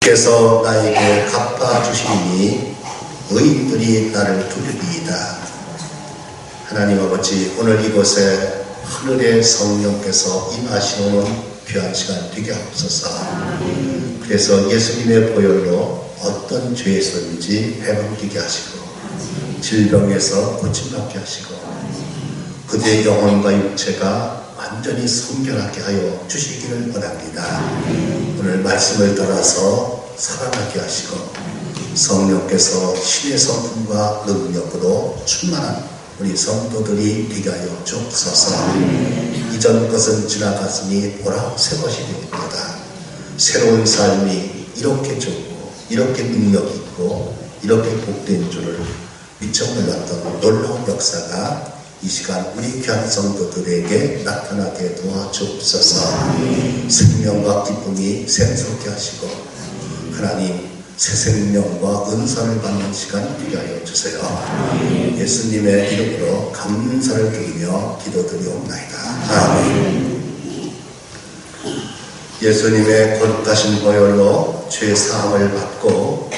주께서 나에게 갚아주시니 의인들이 나를 두르리이다. 하나님 아버지, 오늘 이곳에 하늘의 성령께서 임하시오는 귀한 시간 되게 하옵소서. 그래서 예수님의 보혈로 어떤 죄에서든지 해방되게 하시고 질병에서 고침받게 하시고 그대의 영혼과 육체가 완전히 성결하게 하여 주시기를 원합니다. 오늘 말씀을 따라서 살아나게 하시고 성령께서 신의 성품과 능력으로 충만한 우리 성도들이 되게 하여 주옵소서. 이전 것은 지나갔으니 보라 새 것이 되옵니다. 새로운 삶이 이렇게 좋고 이렇게 능력 있고 이렇게 복된 줄을 미처 몰랐던 놀라운 역사가 이 시간 우리 귀한 성도들에게 나타나게 도와주옵소서. 생명과 기쁨이 샘솟게 하시고 하나님 새 생명과 은사를 받는 시간 되게 하여 주세요. 예수님의 이름으로 감사를 드리며 기도드리옵나이다. 아멘. 예수님의 거룩하신 보혈로 죄 사함을 받고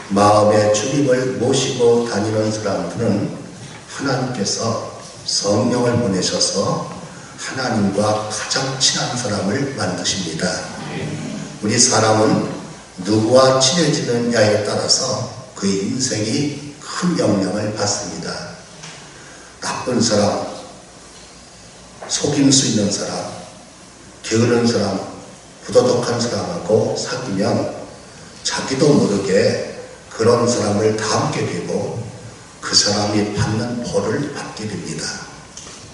마음의 주님을 모시고 다니는 사람들은 하나님께서 성령을 보내셔서 하나님과 가장 친한 사람을 만드십니다. 우리 사람은 누구와 친해지느냐에 따라서 그의 인생이 큰 영향을 받습니다. 나쁜 사람, 속임 수 있는 사람, 게으른 사람, 부도덕한 사람하고 사귀면 자기도 모르게 그런 사람을 닮게 되고 그 사람이 받는 벌을 받게 됩니다.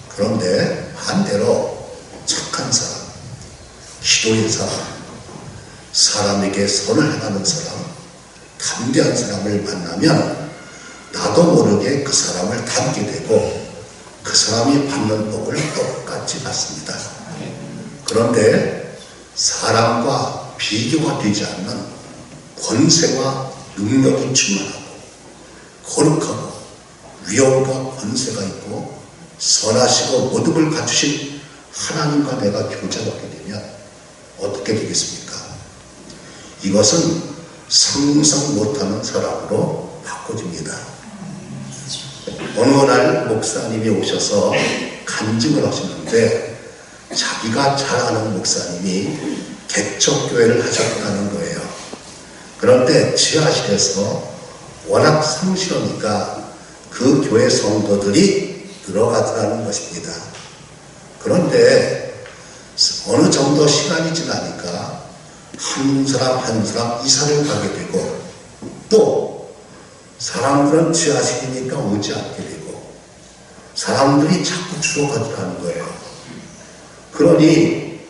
그런데 반대로 착한 사람, 기도의 사람, 사람에게 선을 행하는 사람, 담대한 사람을 만나면 나도 모르게 그 사람을 닮게 되고 그 사람이 받는 복을 똑같이 받습니다. 그런데 사람과 비교가 되지 않는 권세와 능력이 충만하고 거룩하고 위엄과 권세가 있고 선하시고 모든 걸 갖추신 하나님과 내가 교제하게 되면 어떻게 되겠습니까? 이것은 상상 못하는 사람으로 바꿔집니다. 어느 날 목사님이 오셔서 간증을 하시는데 자기가 잘 아는 목사님이 개척교회를 하셨다는 거예요. 그런데 지하실에서 워낙 성실하니까 그 교회 성도들이 들어가더라는 것입니다. 그런데 어느 정도 시간이 지나니까 한 사람 한 사람 이사를 가게 되고 또 사람들은 지하실이니까 오지 않게 되고 사람들이 자꾸 줄어가더라는 거예요. 그러니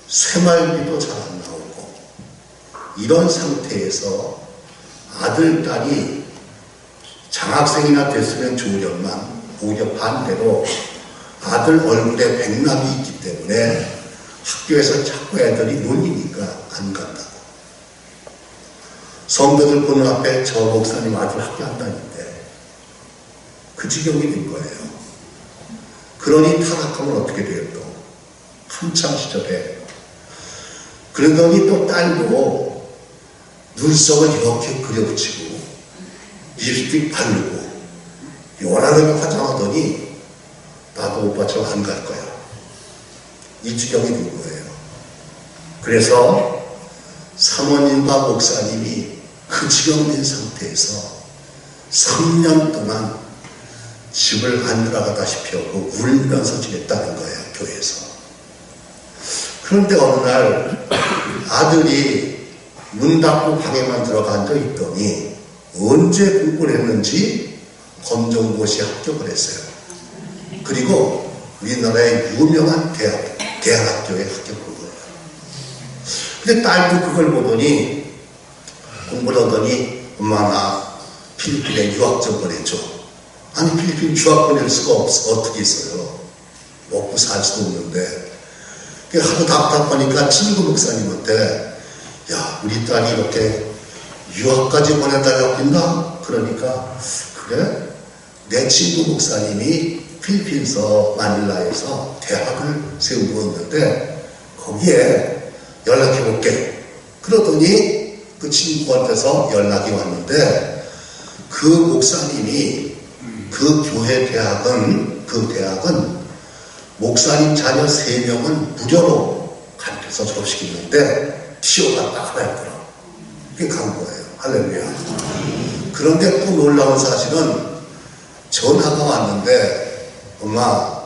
쇠말비도 잘 안 나오고 이런 상태에서 아들, 딸이 장학생이나 됐으면 좋으련만 오히려 반대로 아들 얼굴에 백남이 있기 때문에 학교에서 자꾸 애들이 놀리니까 안 간다고. 성도들 보는 앞에 저 목사님 아들 학교 안 다니는데 그 지경이 된 거예요. 그러니 타락하면 어떻게 돼요 또? 한창 시절에. 그러더니 또 딸도 눈썹을 이렇게 그려붙이고 립스틱 바르고 요란하게 화장하더니 나도 오빠처럼 안 갈 거야. 이 지경이 된 거예요. 그래서 사모님과 목사님이 그 지경된 상태에서 3년 동안 집을 안 들어가다시피 하고 울면서 지냈다는 거예요. 교회에서. 그런데 어느 날 아들이 문 닫고 방에만 들어가 앉아 있더니 언제 공부를 했는지 검정고시에 합격을 했어요. 그리고 우리나라의 유명한 대학교에 합격한 거예요. 근데 딸도 그걸 보더니 공부를 하더니 엄마 나 필리핀에 유학 좀 보내줘. 아니 필리핀 유학 보낼 수가 어떻게 있어요. 먹고 살 수도 없는데. 하도 답답하니까 친구 목사님한테 야 우리 딸이 이렇게 유학까지 보내달라고 했나? 그러니까 그래? 내 친구 목사님이 필리핀서 마닐라에서 대학을 세우고 있는데 거기에 연락해볼게. 그러더니 그 친구한테서 연락이 왔는데 그 목사님이 그 대학은 목사님 자녀 3명은 무료로 가르쳐서 졸업시키는데 티오가 딱 하나 있더라. 그게 간 거예요. 할렐루야. 그런데 또 놀라운 사실은 전화가 왔는데 엄마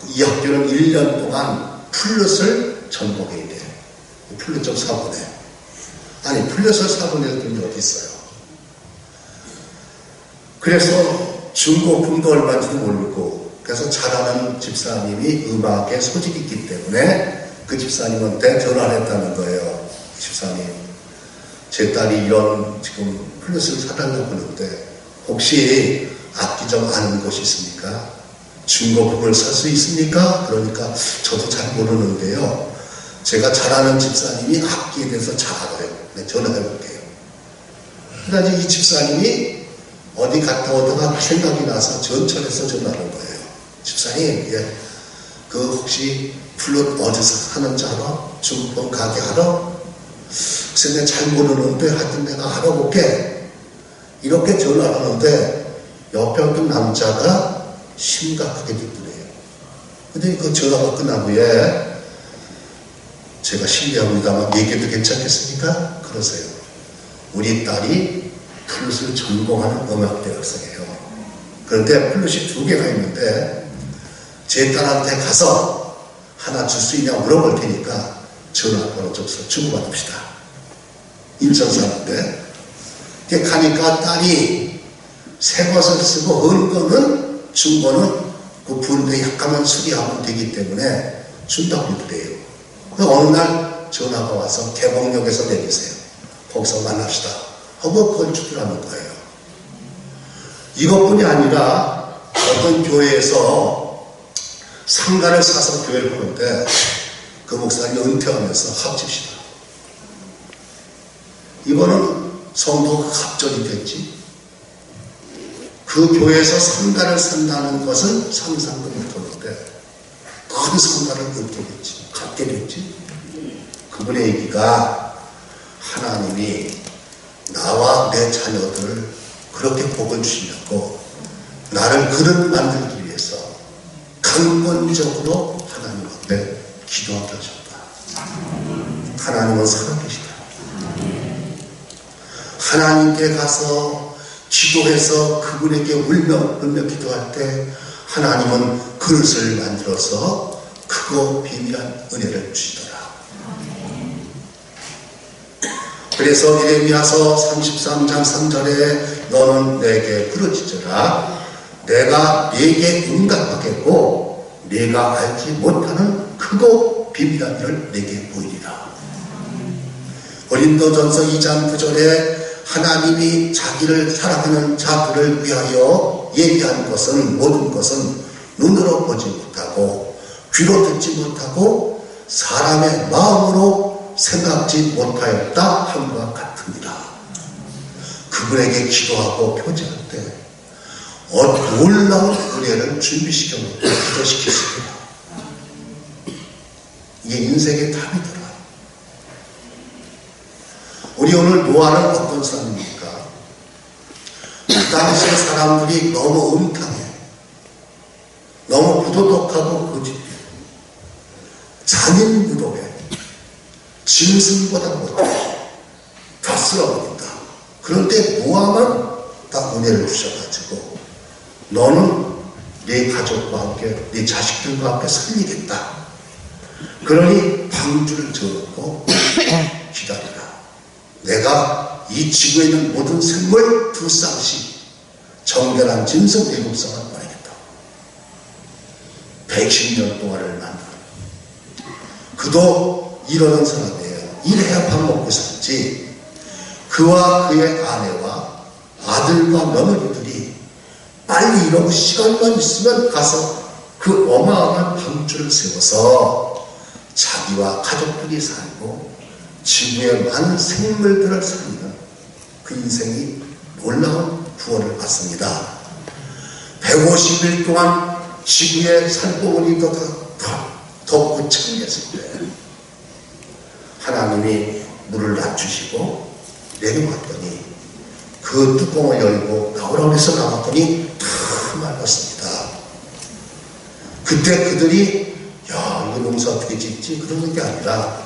이 학교는 1년 동안 플룻을 전공해야 돼. 플룻 좀 사보내. 아니 플룻을 사보낼 돈이 어디 있어요. 그래서 중고품도 얼마인지도 모르고 그래서 잘하는 집사님이 음악에 소질이 있기 때문에 그 집사님한테 전화를 했다는 거예요. 집사님, 제 딸이 이런 지금 플룻을 사달라고 하는데 혹시 악기 좀 아는 곳이 있습니까? 중고품을 살 수 있습니까? 그러니까 저도 잘 모르는데요. 제가 잘 아는 집사님이 악기에 대해서 잘 알아요. 네, 전화해 볼게요. 그러니까 이 집사님이 어디 갔다 오다가 생각이 나서 전철에서 전화하는 거예요. 집사님, 그 혹시 플룻 어디서 사는지 알아? 중고품 가게 알아? 글쎄 내가 잘 모르는데 하여튼 내가 알아볼게. 이렇게 전화를 하는데 옆에 어떤 남자가 심각하게 기쁘네요. 근데 그 전화가 끝난 후에 제가 실례합니다만 얘기해도 괜찮겠습니까? 그러세요. 우리 딸이 플룻을 전공하는 음악대학생이에요. 그런데 플룻이 2개가 있는데 제 딸한테 가서 하나 줄 수 있냐 물어볼 테니까 전화번호 좀 주고받읍시다. 인천 사는데 가니까 딸이 새 것을 쓰고 은거는 중고는 그 부르는데 약간만 수리하면 되기 때문에 준다고 그래요. 어느 날 전화가 와서 개봉역에서 내리세요. 거기서 만납시다 하고 그걸 주더라는 거예요. 이것뿐이 아니라 어떤 교회에서 상가를 사서 교회를 보는데 그 목사님이 은퇴하면서 합집시다. 이거는 성도가 갑절이 됐지. 그 교회에서 상가를 산다는 것은 상상도 못하는데 큰 상가를 갖게 됐지. 그분의 얘기가 하나님이 나와 내 자녀들을 그렇게 복을 주시려고 나를 그릇 만들기 위해서 근본적으로 하나님 앞에 기도하게 하셨다. 하나님은 살아계시다. 하나님께 가서 기도해서 그분에게 울며 기도할 때 하나님은 그릇을 만들어서 크고 비밀한 은혜를 주시더라. 그래서 예레미야서 33장 3절에 너는 내게 부르짖으라. 내가 네게 응답하겠고 네가 알지 못하는 크고 비밀한 일을 네게 보이리라. 고린도전서 2장 9절에 하나님이 자기를 사랑하는 자들을 위하여 얘기한 것은 모든 것은 눈으로 보지 못하고 귀로 듣지 못하고 사람의 마음으로 생각지 못하였다 함과 같습니다. 그분에게 기도하고 표지할 때 놀라운 은혜를 준비시켜 놓고 기도시켰습니다. 이게 인생의 답이더라. 우리 오늘 노아는 어떤 사람입니까? 그 당시의 사람들이 너무 음탕해. 너무 부도덕하고 거짓해. 잔인무도해. 짐승보다 못해. 다 쓸어버린다. 그런데 노아만 딱 은혜를 주셔가지고 너는 네 가족과 함께 네 자식들과 함께 살리겠다. 그러니 방주를 지어놓고 기다리라. 내가 이 지구에 있는 모든 생물 두 쌍씩 정결한 짐승 7쌍을 보내겠다. 110년 동안을 만나. 그도 이러는 사람이에요. 일해야 밥 먹고 살지. 그와 그의 아내와 아들과 며느리들이 빨리 이러고 시간만 있으면 가서 그 어마어마한 방주를 세워서 자기와 가족들이 살고 지구의 많은 생물들을 살리는 그 인생이 놀라운 구원을 받습니다. 150일 동안 지구에 살고 보니 덥고 창했을 때 하나님이 물을 낮추시고 내려왔더니 그 뚜껑을 열고 나오라고 해서 나왔더니 다 말랐습니다. 그때 그들이 야, 이거 농사 어떻게 짓지? 그러는 게 아니라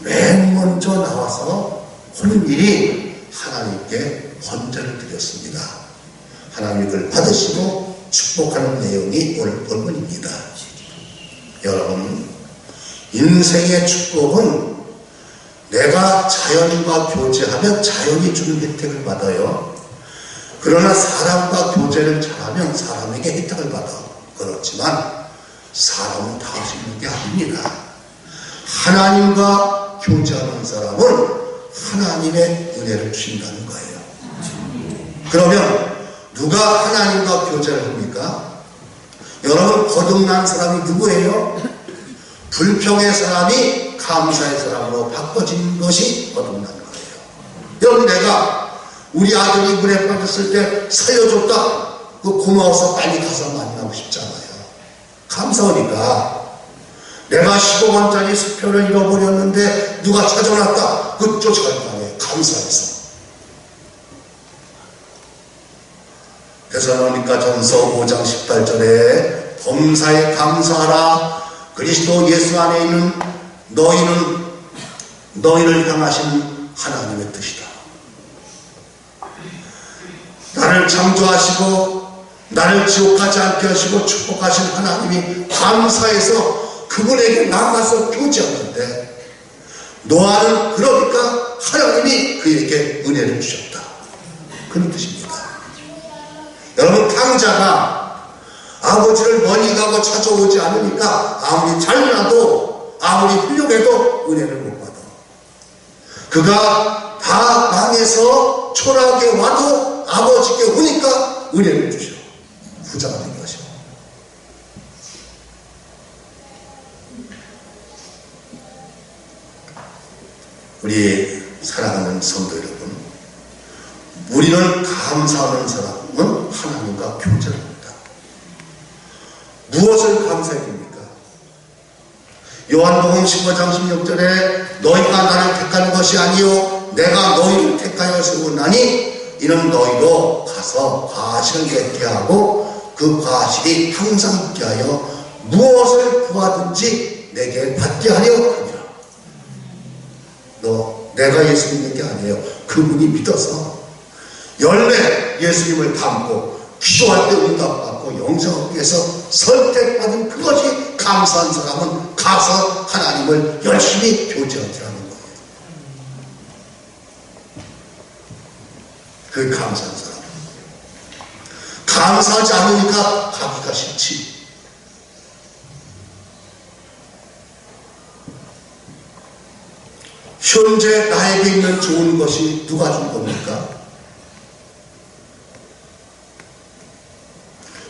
맨 먼저 나와서 혼인일이 하나님께 헌제를 드렸습니다. 하나님이 그걸 받으시고 축복하는 내용이 오늘 본문입니다. 여러분, 인생의 축복은 내가 자연과 교제하면 자연이 주는 혜택을 받아요. 그러나 사람과 교제를 잘하면 사람에게 혜택을 받아. 그렇지만 사람은 다 할 수 있는 게 아닙니다. 하나님과 교제하는 사람은 하나님의 은혜를 주신다는 거예요. 그러면 누가 하나님과 교제를 합니까? 여러분, 거듭난 사람이 누구예요? 불평의 사람이 감사의 사람으로 바꿔진 것이 거듭난 거예요. 여러분, 내가 우리 아들이 물에 빠졌을 때 살려줬다. 그 고마워서 빨리 가서 만나고 싶잖아요. 감사하니까. 내가 15원짜리 수표를 잃어버렸는데 누가 찾아놨다. 그 쫓아갈 거 아니에요. 감사해서. 데살로니가 전서 5장 18절에 범사에 감사하라. 그리스도 예수 안에 있는 너희를 향하신 하나님의 뜻이다. 나를 창조하시고 나를 지옥 가지 않게 하시고 축복하신 하나님이 감사해서 그분에게 나가서 교제하는데 노아는 그러니까 하나님이 그에게 은혜를 주셨다. 그런 뜻입니다. 여러분, 탕자가 아버지를 멀리 가고 찾아오지 않으니까 아무리 잘나도 아무리 훌륭해도 은혜를 못 받아. 그가 다 망해서 초라하게 와도 아버지께 오니까 은혜를 주셔. 부자가 된 것이요. 우리 사랑하는 성도 여러분, 우리는 감사하는 사람은 하나님과 교제를 합니다. 무엇을 감사해야 됩니까? 요한복음 15장 16절에 너희가 나를 택하는 것이 아니요 내가 너희를 택하여 세우나니 이는 너희도 가서 과실을 맺게 하고 그 과실이 항상 있게 하여 무엇을 구하든지 내게 받게 하려 하니라. 내가 예수 믿는 게 아니에요. 그분이 믿어서 열매 예수님을 닮고 기도할 때 응답받고 영생을 얻기 위해서 선택받은 그것이 감사한 사람은 가서 하나님을 열심히 교제하라는 거예요. 그게 감사한 사람. 감사하지 않으니까 가기가 싫지. 현재 나에게 있는 좋은 것이 누가 준 겁니까?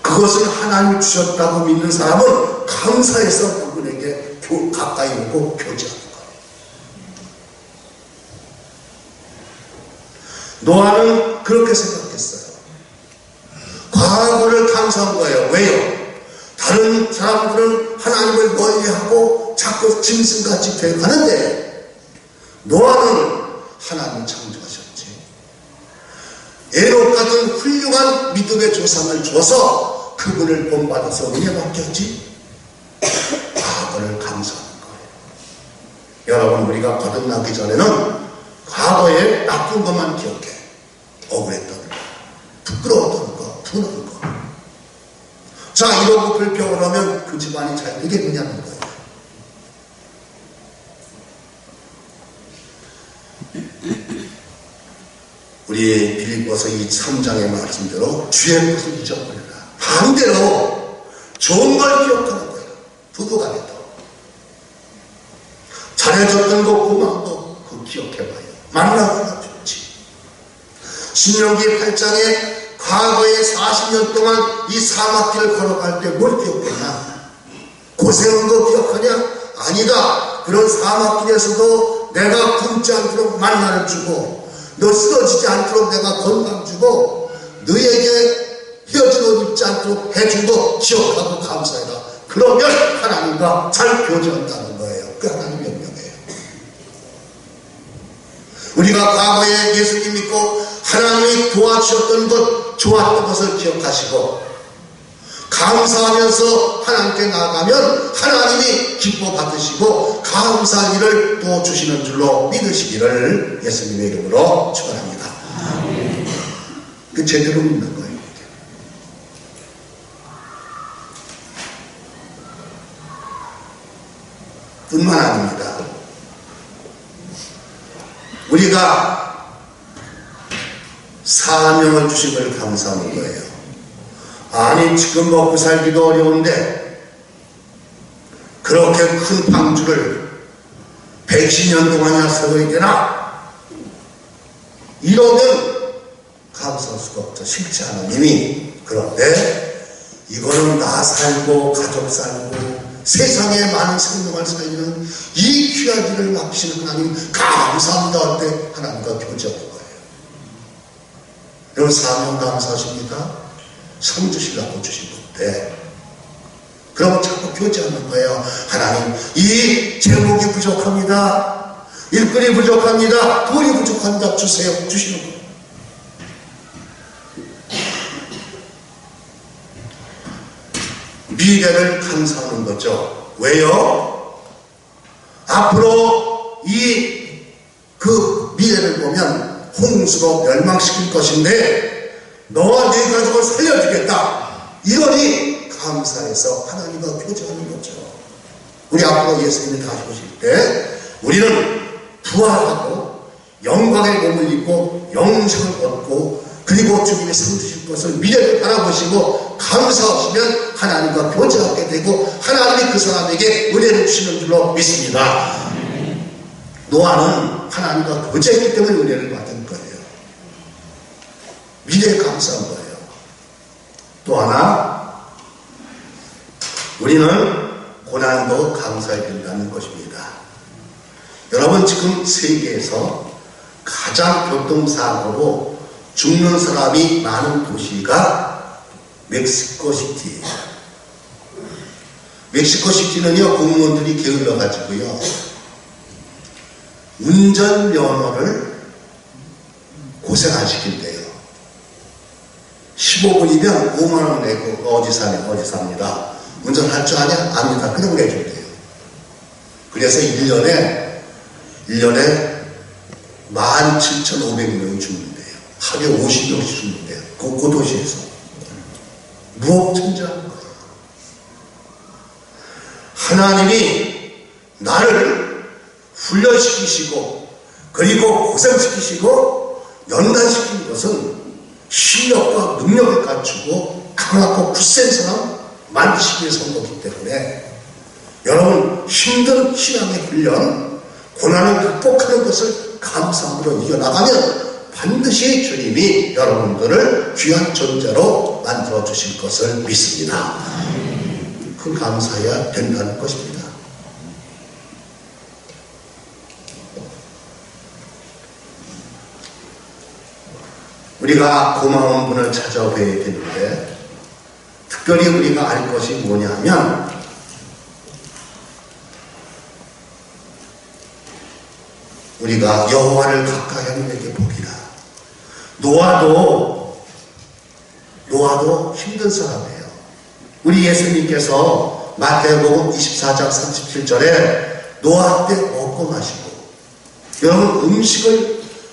그것을 하나님이 주셨다고 믿는 사람은 감사해서 그분에게 가까이 오고 교제하는 거예요. 노아는 그렇게 생각했어요. 과거를 감사한 거예요. 왜요? 다른 사람들은 하나님을 멀리하고 자꾸 짐승같이 되어가는데 노아는 하나님을 창조하셨지. 에녹 같은 훌륭한 믿음의 조상을 줘서 그분을 본받아서 은혜받게 했지. 과거를 감사하는 거예요. 여러분, 우리가 거듭나기 전에는 과거에 나쁜 것만 기억해. 억울했던 거, 부끄러웠던 거, 분한 거. 자, 이러고 불평을 하면 그 집안이 잘 되겠느냐는 거예요. 우리 빌립보서 이 3장의 말씀대로 주의 것을 잊어버려라. 반대로 좋은 걸 기억하는 거예요. 부부간에도 잘해줬던 거 고마운 거 그거 기억해봐요. 만나거나 좋지. 신명기 8장에 과거에 40년 동안 이 사막길을 걸어갈 때 뭘 기억하냐? 고생한 거 기억하냐? 아니다. 그런 사막길에서도 내가 굶지 않도록 만나를 주고 너 쓰러지지 않도록 내가 건강 주고 너에게 헤어진 옷 입지 않도록 해준 거 기억하고 감사해라. 그러면 하나님과 잘 교제한다는 거예요. 그 하나님 명령이에요. 우리가 과거에 예수님 믿고 하나님이 도와주셨던 것, 좋았던 것을 기억하시고 감사하면서 하나님께 나아가면 하나님이 기뻐 받으시고 감사할 일을 또 주시는 줄로 믿으시기를 예수님의 이름으로 축원합니다. 그 제대로 믿는 거예요. 뿐만 아닙니다. 우리가 사명을 주신 걸 감사하는 거예요. 아니 지금 먹고 살기도 어려운데 그렇게 큰 방주를 110년 동안이나 세워야 되나? 이러면 감사할 수가 없죠. 싫지 않은 힘이. 그런데 이거는 나 살고 가족 살고 세상에 많은 생명을 살리는 이 귀한 일을 맡기시는 하나님 감사합니다 할 때 하나님과 교제하는 거예요. 여러분 사명 감사하십니까? 상 주시려고 주신 건데 그러면 자꾸 교제하는 거예요. 하나님 이 제목이 부족합니다. 일거리 부족합니다. 돈이 부족합니다. 주세요. 주시는 거예요. 미래를 감사하는 거죠. 왜요? 앞으로 그 미래를 보면 홍수로 멸망시킬 것인데 너와 네 가족을 살려주겠다. 이러니 감사해서 하나님과 교제하는 거죠. 우리 앞으로 예수님이 다시 오실 때 우리는 부활하고 영광의 몸을 입고 영생을 얻고 그리고 주님이 상 주실 것을 미래를 바라보시고 감사하시면 하나님과 교제하게 되고 하나님이 그 사람에게 은혜를 주시는 줄로 믿습니다. 노아는 하나님과 교제했기 때문에 은혜를 받은 거예요. 미래에 감사한 거예요. 또 하나 우리는 고난도 감사해야 된다는 것입니다. 여러분 지금 세계에서 가장 교통사고로 죽는 사람이 많은 도시가 멕시코시티예요. 멕시코시티는요 공무원들이 게을러 가지고요 운전면허를 고생 안 시킨대요. 15분이면 5만원 내고 어디 삽니다. 운전할 줄 아냐? 압니다. 그냥 내준대요. 그래서 1년에 17,500명이 죽는데요. 하루에 50명씩 죽는데요. 그 도시에서. 무업천지한 거예요. 하나님이 나를 훈련시키시고 그리고 고생시키시고 연단시킨 것은 실력과 능력을 갖추고 강하고 굳센 사람 만드시기 위해서 온 거기 때문에 여러분 힘든 신앙의 훈련 고난을 극복하는 것을 감사함으로 이겨나가면 반드시 주님이 여러분들을 귀한 존재로 만들어 주실 것을 믿습니다. 그 감사해야 된다는 것입니다. 우리가 고마운 분을 찾아뵈야 되는데 특별히 우리가 알 것이 뭐냐면 우리가 여호와를 가까이 하는 에게 복이라. 노아도 힘든 사람이에요. 우리 예수님께서 마태복음 24장 37절에 노아 때 먹고 마시고 여러분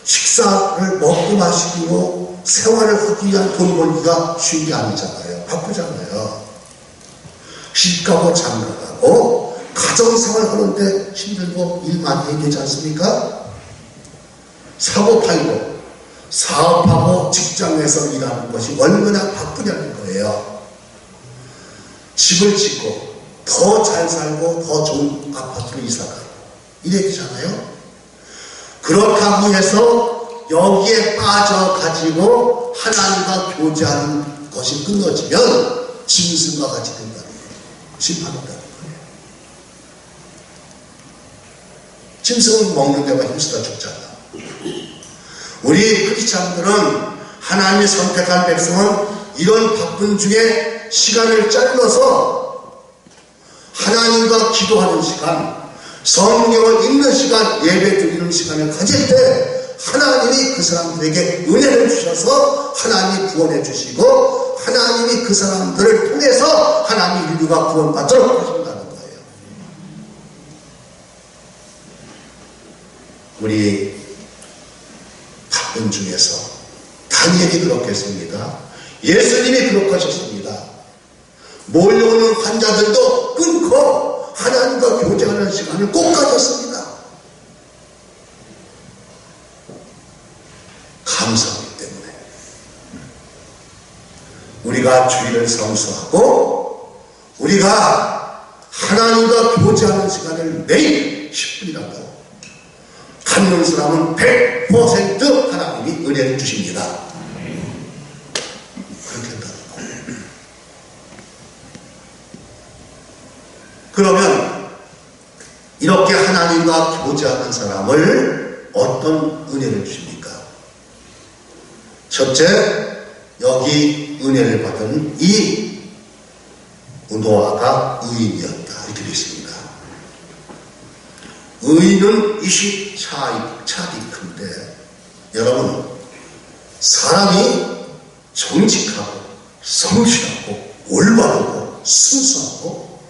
식사를 먹고 마시고 생활을 하기 위한 돈 벌기가 쉬운 게 아니잖아요. 바쁘잖아요. 시집가고 장가가고 가정생활 하는데 힘들고 일 많이 해야 되지 않습니까? 사고 팔고 사업하고 직장에서 일하는 것이 얼마나 바쁘냐는 거예요. 집을 짓고 더 잘 살고 더 좋은 아파트로 이사가고 이래야 되잖아요. 그렇다고 해서 여기에 빠져가지고 하나님과 교제하는 것이 끊어지면 짐승과 같이 된다는 거예요. 심판한다는 거예요. 짐승은 먹는 데만 힘쓰다 죽잖아. 우리 크리스찬들은 하나님이 선택한 백성은 이런 바쁜 중에 시간을 잘라서 하나님과 기도하는 시간, 성경을 읽는 시간, 예배 드리는 시간을 가질 때 하나님이 그 사람들에게 은혜를 주셔서 하나님이 구원해 주시고 하나님이 그 사람들을 통해서 하나님 인류가 구원받도록 하신다는 거예요. 우리 바쁜 중에서 다니엘이 그렇게 했습니다. 예수님이 그렇게 하셨습니다. 몰려오는 환자들도 끊고 하나님과 교제하는 시간을 꼭 가졌습니다. 감사하기 때문에 우리가 주일을 성수하고 우리가 하나님과 교제하는 시간을 매일 10분이라도 갖는 사람은 100% 하나님이 은혜를 주십니다. 그렇게 한다는 거예요. 그러면 이렇게 하나님과 교제하는 사람을 어떤 은혜를 주십니까? 첫째, 여기 은혜를 받은 이 노아가 의인이었다. 이렇게 되어 있습니다. 의인은 이시 차이 큰데, 여러분, 사람이 정직하고 성실하고 올바르고 순수하고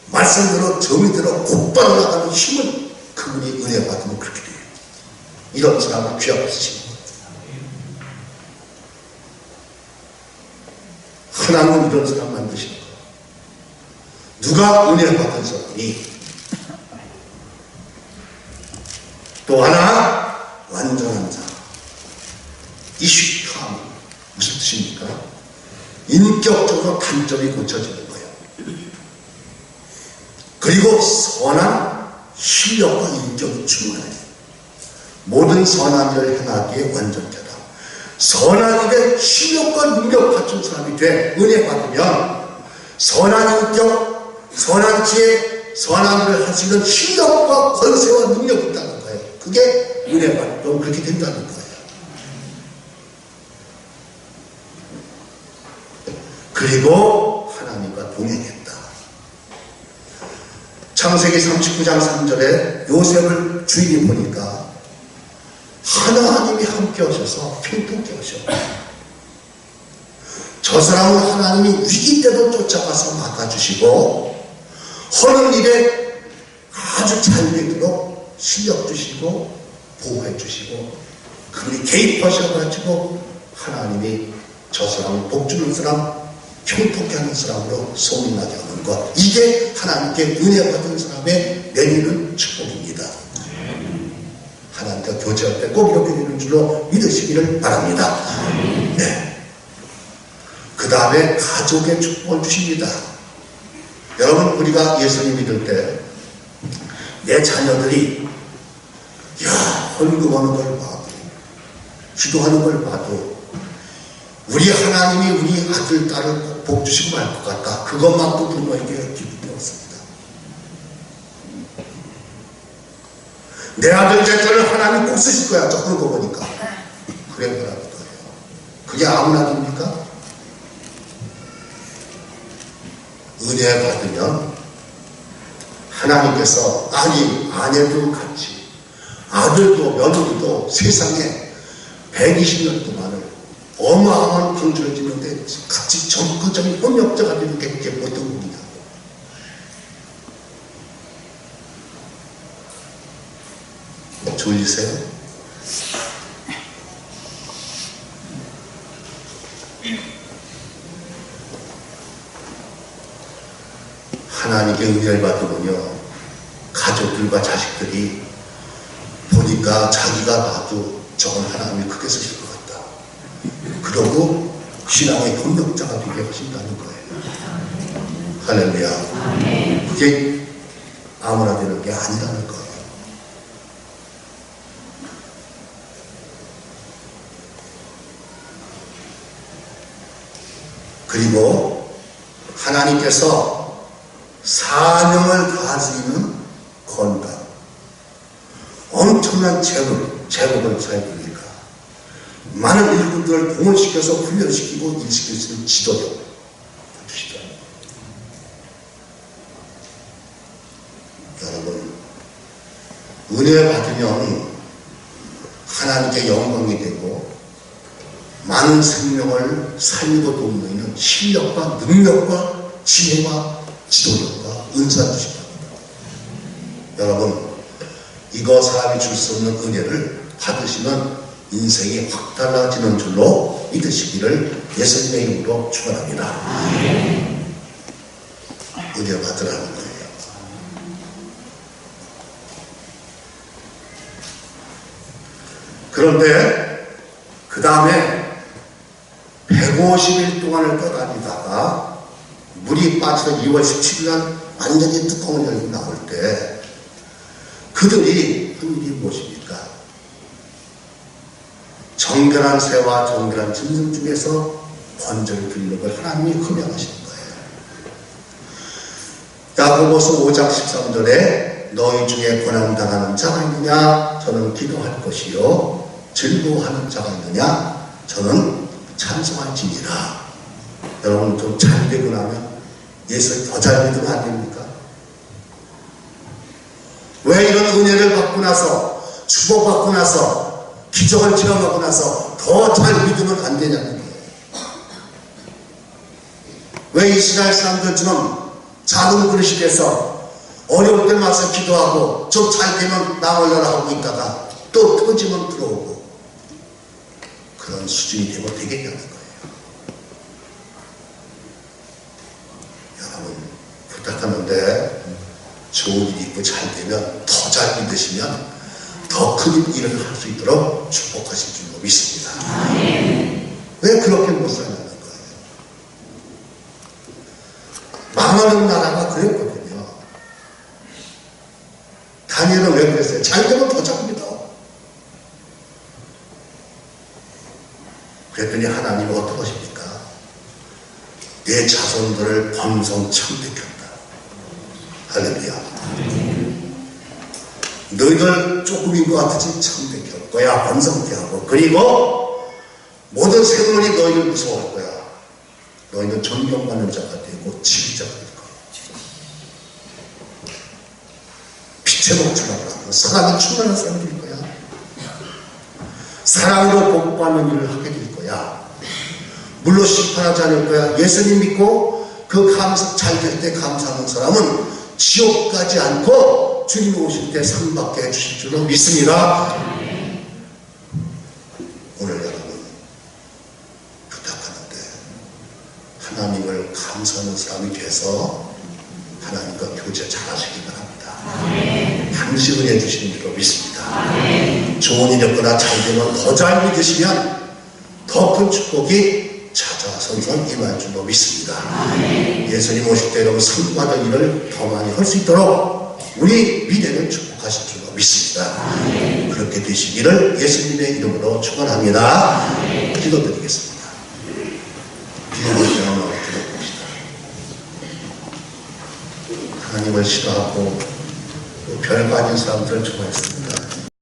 말씀대로 정의대로 곧바로 나가는 힘은 그분이 은혜 받으면 그렇게 돼요. 이런 사람을 귀합하시는 거예요. 하나님은 이런 사람 만드시는 거예요. 누가 은혜 받은 사람이 또 하나 완전한 자. 이슈함 무슨 뜻입니까? 인격적으로 단점이 고쳐지는 거예요. 그리고 선한 실력과 인격이 충분해요. 모든 선한 일을 행하기에 완전되다. 선한 일에 실력과 능력 갖춘 사람이 돼 은혜 받으면 선한 인격, 선한 지혜, 선한 일을 할 수 있는 실력과 권세와 능력이 있다는 거예요. 그게 은혜 받으면 그렇게 된다는 거예요. 그리고 하나님과 동행했다. 창세기 39장 3절에 요셉을 주인이 보니까 하나님이 함께 하셔서 평통케 하셔. 저 사람은 하나님이 위기 때도 쫓아가서 막아주시고 하는 일에 아주 잘 되도록 실력 주시고 보호해 주시고 그분이 개입하셔가지고 하나님이 저 사람을 복주는 사람, 평통케 하는 사람으로 소문나게 하는 것, 이게 하나님께 은혜 받은 사람의 내리는 축복입니다. 하나님과 교제할 때 꼭 이렇게 되는 줄로 믿으시기를 바랍니다. 네. 그 다음에 가족의 축복을 주십니다. 여러분, 우리가 예수님 믿을 때 내 자녀들이 헌금하는 걸 봐도 기도하는 걸 봐도 우리 하나님이 우리 아들, 딸을 복 주시고 말 것 같다. 그것만도 부모에게 기쁘었습니다. 내 아들, 내 딸을 하나님 꼭 쓰실 거야. 그런 거 보니까. 그래 보라는 거예요. 그게 아무 아닙니까? 은혜 받으면 하나님께서 아내도 같이 아들도 며느리도 세상에 120년 동안을 어마어마한 방주를 짓는데 같이 전부적인 협력자가 되는 게 그게 어떤 분이냐고. 졸리세요? 하나님께 은혜를 받으면요, 가족들과 자식들이 보니까 자기가 봐도 저건 하나님이 크게 쓰실 것 같다. 그러고 신앙의 협력자가 되게 하신다는 거예요. 할렐루야. 그게 아무나 되는 게 아니라는 거예요. 그리고 하나님께서 사명을 가지는 건강, 엄청난 제목을 사용합니까? 많은 일꾼들을 동원시켜서 훈련시키고 일시킬 수 있는 지도력 주시더라고요. 여러분, 은혜 받으면 하나님께 영광이 되고 많은 생명을 살리고 돕는 실력과 능력과 지혜와 지도력과 은사 주시기 바랍니다. 여러분, 이거 사람이 줄 수 없는 은혜를 받으시면 인생이 확 달라지는 줄로 믿으시기를 예수님의 이름으로 축원합니다. 은혜 받으라는 거예요. 그런데 그 다음에 150일 동안을 떠다니다가 물이 빠져서 2월 17일 날 완전히 뚜껑을 열고 나올 때 그들이 한 일이 무엇입니까? 정결한 새와 정결한 짐승 중에서 번제를 드리는 걸 하나님이 금양하시는 거예요. 야고보서 5장 13절에 너희 중에 고난당하는 자가 있느냐? 저는 기도할 것이요. 즐거워하는 자가 있느냐? 저는 찬송할지니라. 여러분 좀 잘 되고 나면 예수 더 잘 믿으면 안 됩니까? 왜 이런 은혜를 받고 나서 축복받고 나서 기적을 체험하고 나서 더 잘 믿으면 안 되냐는 거예요. 왜 이스라엘 사람들처럼 작은 그릇이 돼서 어려울 때 와서 기도하고 좀 잘 되면 나 올려라 하고 있다가 또 터지면 들어오고 그런 수준이 되면 되겠냐는 거예요. 여러분 부탁하는데 좋은 일이 있고 잘 되면 더 잘 믿으시면 더 큰 일을 할 수 있도록 축복하실 줄로 믿습니다. 왜 그렇게 못 살냐는 거예요. 망하는 나라가 그랬거든요. 다니엘은 왜 그랬어요? 잘 되면 더 잘 믿어. 그랬더니 하나님은 어떠하십니까? 내 자손들을 번성 청백한다. 할렐루야. 너희들 조금인 것 같으지 청백할 거야. 번성케 하고 그리고 모든 생물이 너희를 무서워할 거야. 너희는 존경받는 자가 되고 지휘자가 될 거야. 빛의 목줄하고 사랑이 충만한 사람이 될 거야. 사랑으로 복받는 일을 하게 될 거야. 물로 심판하지 않을 거야. 예수님 믿고 그 감사 잘 될 때 감사하는 사람은 지옥 가지 않고 주님 오실 때 상 받게 해주실 줄로 믿습니다. 오늘 여러분 부탁하는데 하나님을 감사하는 사람이 돼서 하나님과 교제 잘하시기 바랍니다. 당시 은혜 주시는 줄로 믿습니다. 좋은 일이 없거나 잘 되면 더 잘 믿으시면 더 큰 축복이 찾아선선 임할 줄로 믿습니다. 예수님 오실 때 여러분 상 받을 일을 더 많이 할 수 있도록 우리 미래를 축복하실 줄로 믿습니다. 그렇게 되시기를 예수님의 이름으로 축원합니다. 기도드리겠습니다. 기도드리며 기도합시다. 하나님을 싫어하고 별 빠진 사람들을 좋아했습니다.